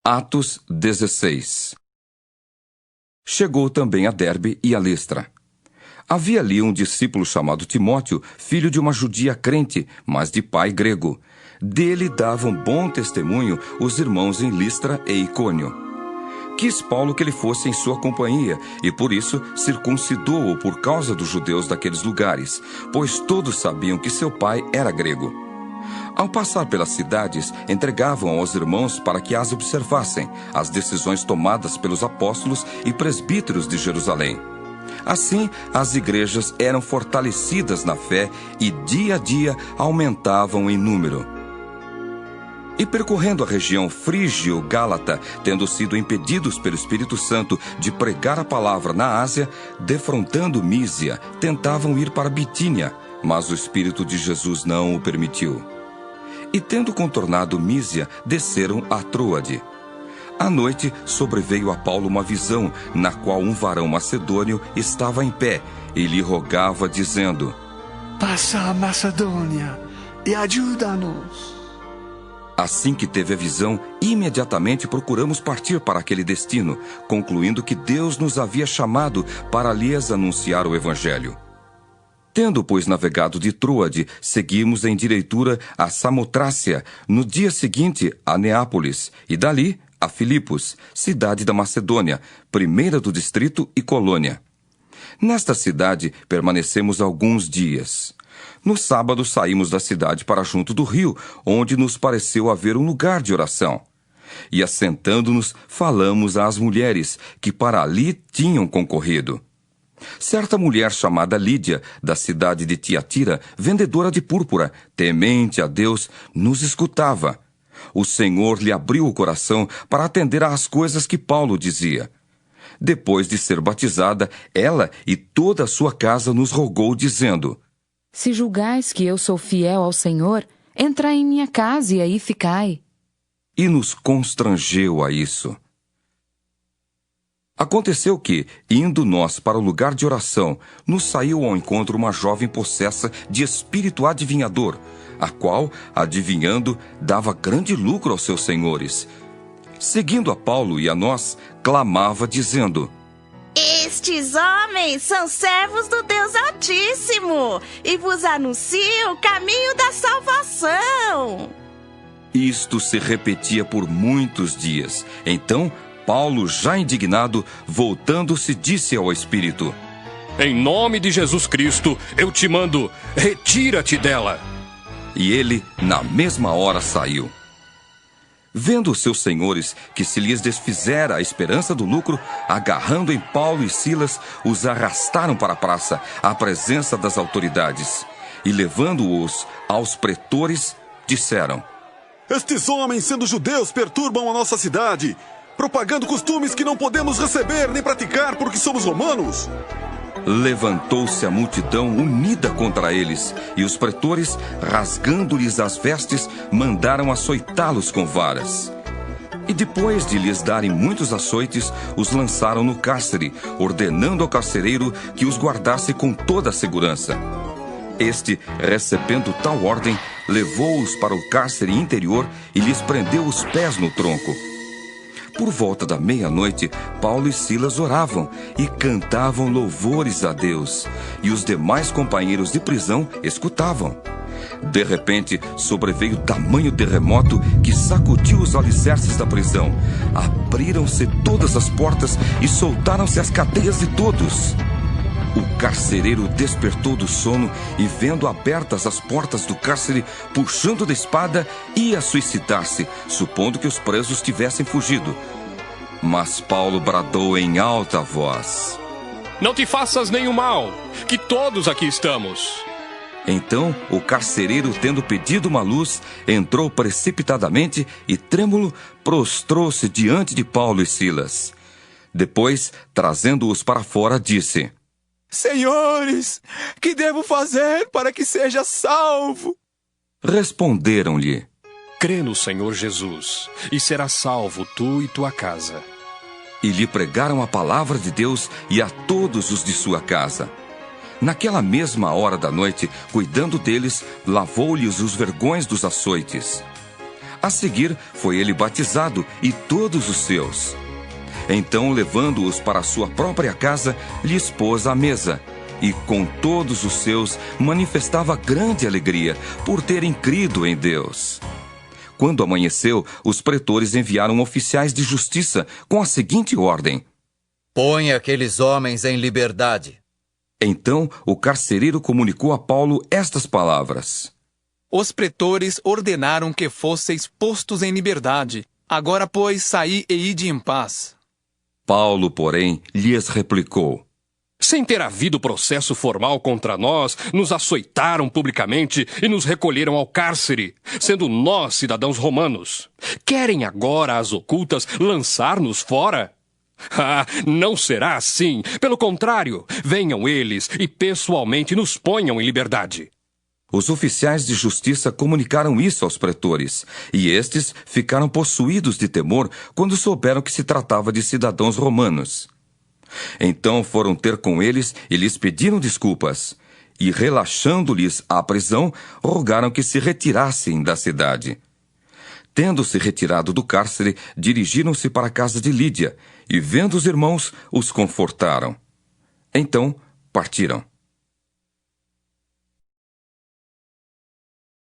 Atos 16. Chegou também a Derbe e a Listra. Havia ali um discípulo chamado Timóteo, filho de uma judia crente, mas de pai grego. Dele davam bom testemunho os irmãos em Listra e Icônio. Quis Paulo que ele fosse em sua companhia, e por isso circuncidou-o por causa dos judeus daqueles lugares, pois todos sabiam que seu pai era grego. Ao passar pelas cidades, entregavam aos irmãos para que as observassem, as decisões tomadas pelos apóstolos e presbíteros de Jerusalém. Assim, as igrejas eram fortalecidas na fé e dia a dia aumentavam em número. E percorrendo a região frígio-gálata, tendo sido impedidos pelo Espírito Santo de pregar a palavra na Ásia, defrontando Mísia, tentavam ir para Bitínia, mas o Espírito de Jesus não o permitiu. E tendo contornado Mísia, desceram a Troade. À noite, sobreveio a Paulo uma visão, na qual um varão macedônio estava em pé, e lhe rogava, dizendo: Passa a Macedônia e ajuda-nos. Assim que teve a visão, imediatamente procuramos partir para aquele destino, concluindo que Deus nos havia chamado para lhes anunciar o Evangelho. Tendo, pois, navegado de Troade, seguimos em direitura a Samotrácia, no dia seguinte a Neápolis, e dali a Filipos, cidade da Macedônia, primeira do distrito e colônia. Nesta cidade permanecemos alguns dias. No sábado saímos da cidade para junto do rio, onde nos pareceu haver um lugar de oração. E assentando-nos, falamos às mulheres que para ali tinham concorrido. Certa mulher chamada Lídia, da cidade de Tiatira, vendedora de púrpura, temente a Deus, nos escutava. O Senhor lhe abriu o coração para atender às coisas que Paulo dizia. Depois de ser batizada, ela e toda a sua casa nos rogou, dizendo: Se julgais que eu sou fiel ao Senhor, entrai em minha casa e aí ficai. E nos constrangeu a isso. Aconteceu que, indo nós para o lugar de oração, nos saiu ao encontro uma jovem possessa de espírito adivinhador, a qual, adivinhando, dava grande lucro aos seus senhores. Seguindo a Paulo e a nós, clamava, dizendo: Estes homens são servos do Deus Altíssimo e vos anunciam o caminho da salvação. Isto se repetia por muitos dias. Então, Paulo, já indignado, voltando-se, disse ao Espírito: Em nome de Jesus Cristo, eu te mando, retira-te dela. E ele, na mesma hora, saiu. Vendo os seus senhores que se lhes desfizera a esperança do lucro, agarrando em Paulo e Silas, os arrastaram para a praça, à presença das autoridades. E levando-os aos pretores, disseram: Estes homens, sendo judeus, perturbam a nossa cidade, propagando costumes que não podemos receber nem praticar porque somos romanos. Levantou-se a multidão unida contra eles, e os pretores, rasgando-lhes as vestes, mandaram açoitá-los com varas. E depois de lhes darem muitos açoites, os lançaram no cárcere, ordenando ao carcereiro que os guardasse com toda a segurança. Este, recebendo tal ordem, levou-os para o cárcere interior e lhes prendeu os pés no tronco. Por volta da meia-noite, Paulo e Silas oravam e cantavam louvores a Deus, e os demais companheiros de prisão escutavam. De repente, sobreveio tamanho terremoto que sacudiu os alicerces da prisão. Abriram-se todas as portas e soltaram-se as cadeias de todos. O carcereiro despertou do sono e, vendo abertas as portas do cárcere, puxando da espada, ia suicidar-se, supondo que os presos tivessem fugido. Mas Paulo bradou em alta voz: Não te faças nenhum mal, que todos aqui estamos. Então o carcereiro, tendo pedido uma luz, entrou precipitadamente e, trêmulo, prostrou-se diante de Paulo e Silas. Depois, trazendo-os para fora, disse: Senhores, que devo fazer para que seja salvo? Responderam-lhe: Crê no Senhor Jesus, e serás salvo tu e tua casa. E lhe pregaram a palavra de Deus e a todos os de sua casa. Naquela mesma hora da noite, cuidando deles, lavou-lhes os vergões dos açoites. A seguir, foi ele batizado e todos os seus. Então, levando-os para sua própria casa, lhes pôs à mesa. E com todos os seus manifestava grande alegria por terem crido em Deus. Quando amanheceu, os pretores enviaram oficiais de justiça com a seguinte ordem: Põe aqueles homens em liberdade. Então o carcereiro comunicou a Paulo estas palavras: Os pretores ordenaram que fosseis postos em liberdade. Agora, pois, saí e ide em paz. Paulo, porém, lhes replicou: Sem ter havido processo formal contra nós, nos açoitaram publicamente e nos recolheram ao cárcere, sendo nós cidadãos romanos. Querem agora, às ocultas, lançar-nos fora? Ah, não será assim. Pelo contrário, venham eles e pessoalmente nos ponham em liberdade. Os oficiais de justiça comunicaram isso aos pretores, e estes ficaram possuídos de temor quando souberam que se tratava de cidadãos romanos. Então foram ter com eles e lhes pediram desculpas, e relaxando-lhes a prisão, rogaram que se retirassem da cidade. Tendo-se retirado do cárcere, dirigiram-se para a casa de Lídia, e vendo os irmãos, os confortaram. Então partiram.